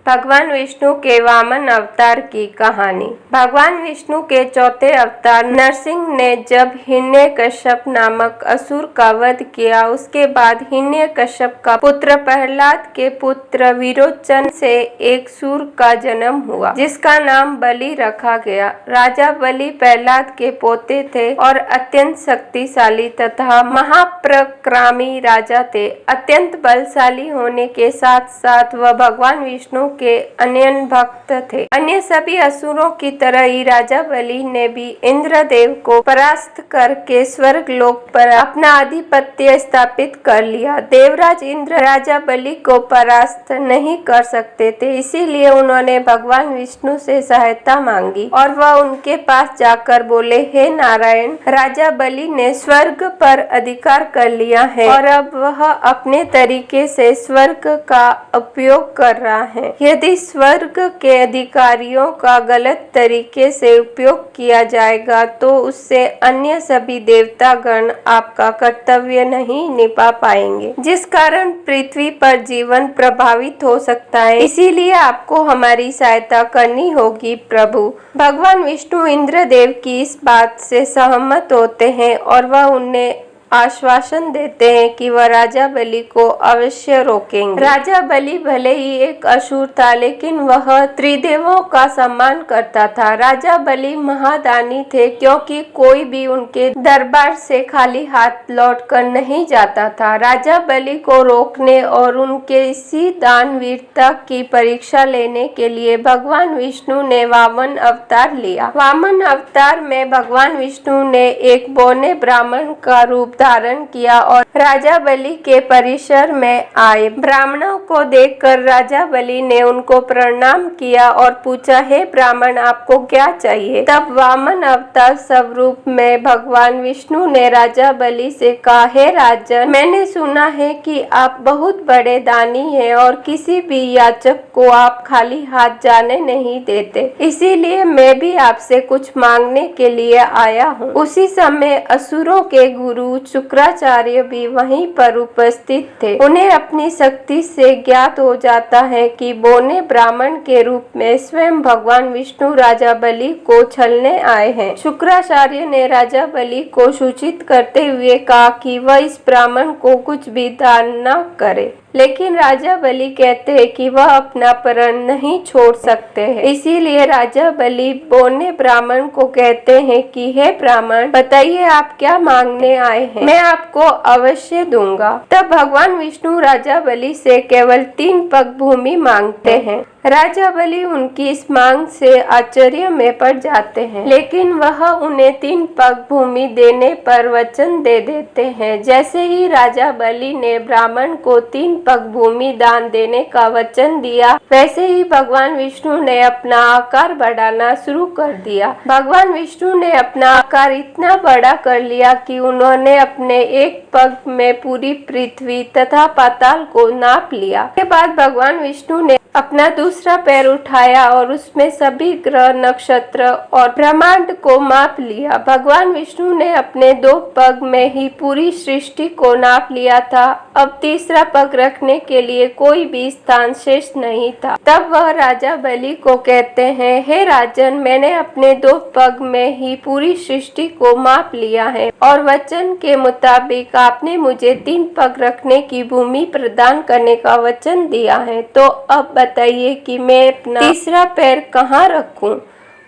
भगवान विष्णु के वामन अवतार की कहानी। भगवान विष्णु के चौथे अवतार नरसिंह ने जब हिरण्यकश्यप नामक असुर का वध किया, उसके बाद हिरण्यकश्यप का पुत्र प्रहलाद के पुत्र विरोचन से एक सूर का जन्म हुआ, जिसका नाम बलि रखा गया। राजा बलि प्रहलाद के पोते थे और अत्यंत शक्तिशाली तथा महापराक्रमी राजा थे। अत्यंत बलशाली होने के साथ साथ वह भगवान विष्णु के अनन्य भक्त थे। अन्य सभी असुरों की तरह ही राजा बलि ने भी इंद्रदेव को परास्त करके स्वर्ग लोक पर अपना आधिपत्य स्थापित कर लिया। देवराज इंद्र राजा बलि को परास्त नहीं कर सकते थे, इसीलिए उन्होंने भगवान विष्णु से सहायता मांगी और वह उनके पास जाकर बोले, हे नारायण, राजा बलि ने स्वर्ग पर अधिकार कर लिया है और अब वह अपने तरीके से स्वर्ग का उपयोग कर रहा है। यदि स्वर्ग के अधिकारियों का गलत तरीके से उपयोग किया जाएगा तो उससे अन्य सभी देवतागण आपका कर्तव्य नहीं निभा पाएंगे, जिस कारण पृथ्वी पर जीवन प्रभावित हो सकता है। इसीलिए आपको हमारी सहायता करनी होगी प्रभु। भगवान विष्णु इंद्रदेव की इस बात से सहमत होते हैं और वह उन्हें आश्वासन देते हैं कि वह राजा बलि को अवश्य रोकेंगे। राजा बलि भले ही एक असुर था, लेकिन वह त्रिदेवों का सम्मान करता था। राजा बलि महादानी थे, क्योंकि कोई भी उनके दरबार से खाली हाथ लौटकर नहीं जाता था। राजा बलि को रोकने और उनके इसी दानवीरता की परीक्षा लेने के लिए भगवान विष्णु ने वामन अवतार लिया। वामन अवतार में भगवान विष्णु ने एक बौने ब्राह्मण का रूप धारण किया और राजा बलि के परिसर में आए। ब्राह्मणों को देखकर राजा बलि ने उनको प्रणाम किया और पूछा, हे ब्राह्मण, आपको क्या चाहिए? तब वामन अवतार स्वरूप में भगवान विष्णु ने राजा बलि से कहा, हे राजन, मैंने सुना है कि आप बहुत बड़े दानी हैं और किसी भी याचक को आप खाली हाथ जाने नहीं देते, इसीलिए मैं भी आपसे कुछ मांगने के लिए आया हूँ। उसी समय असुरों के गुरु शुक्राचार्य भी वहीं पर उपस्थित थे। उन्हें अपनी शक्ति से ज्ञात हो जाता है कि बौने ब्राह्मण के रूप में स्वयं भगवान विष्णु राजा बलि को छलने आए हैं। शुक्राचार्य ने राजा बलि को सूचित करते हुए कहा कि वह इस ब्राह्मण को कुछ भी दान न करे, लेकिन राजा बलि कहते हैं कि वह अपना प्रण नहीं छोड़ सकते हैं। इसीलिए राजा बलि बौने ब्राह्मण को कहते हैं कि हे ब्राह्मण, बताइए आप क्या मांगने आए हैं, मैं आपको अवश्य दूंगा। तब भगवान विष्णु राजा बलि से केवल 3 पग भूमि मांगते हैं। राजा बलि उनकी इस मांग से आश्चर्य में पड़ जाते हैं, लेकिन वह उन्हें 3 पग भूमि देने पर वचन दे देते हैं। जैसे ही राजा बलि ने ब्राह्मण को 3 पग भूमि दान देने का वचन दिया, वैसे ही भगवान विष्णु ने अपना आकार बढ़ाना शुरू कर दिया। भगवान विष्णु ने अपना आकार इतना बड़ा कर लिया कि उन्होंने अपने एक पग में पूरी पृथ्वी तथा पाताल को नाप लिया। के बाद भगवान विष्णु ने अपना दूसरा पैर उठाया और उसमें सभी ग्रह, नक्षत्र और ब्रह्मांड को माप लिया। भगवान विष्णु ने अपने 2 पग में ही पूरी सृष्टि को नाप लिया था। अब तीसरा पग रखने के लिए कोई भी स्थान शेष नहीं था। तब वह राजा बलि को कहते हैं, हे राजन, मैंने अपने 2 पग में ही पूरी सृष्टि को माप लिया है और वचन के मुताबिक आपने मुझे 3 पग रखने की भूमि प्रदान करने का वचन दिया है, तो अब बताइए कि मैं अपना तीसरा पैर कहाँ रखूं?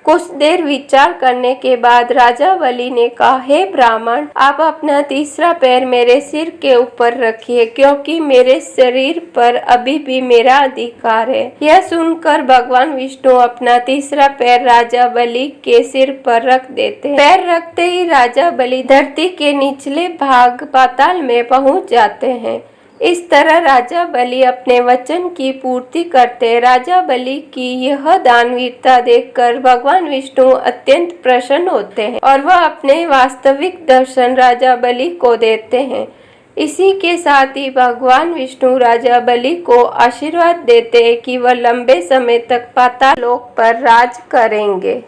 कुछ देर विचार करने के बाद राजा बलि ने कहा, हे ब्राह्मण, आप अपना तीसरा पैर मेरे सिर के ऊपर रखिए, क्योंकि मेरे शरीर पर अभी भी मेरा अधिकार है। यह सुनकर भगवान विष्णु अपना तीसरा पैर राजा बलि के सिर पर रख देते हैं। पैर रखते ही राजा बलि धरती के निचले भाग पाताल में पहुंच जाते हैं। इस तरह राजा बलि अपने वचन की पूर्ति करते। राजा बलि की यह दानवीरता देखकर भगवान विष्णु अत्यंत प्रसन्न होते हैं और वह अपने वास्तविक दर्शन राजा बलि को देते हैं। इसी के साथ ही भगवान विष्णु राजा बलि को आशीर्वाद देते हैं कि वह लंबे समय तक पाताल लोक पर राज करेंगे।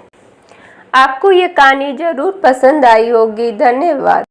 आपको ये कहानी जरूर पसंद आई होगी। धन्यवाद।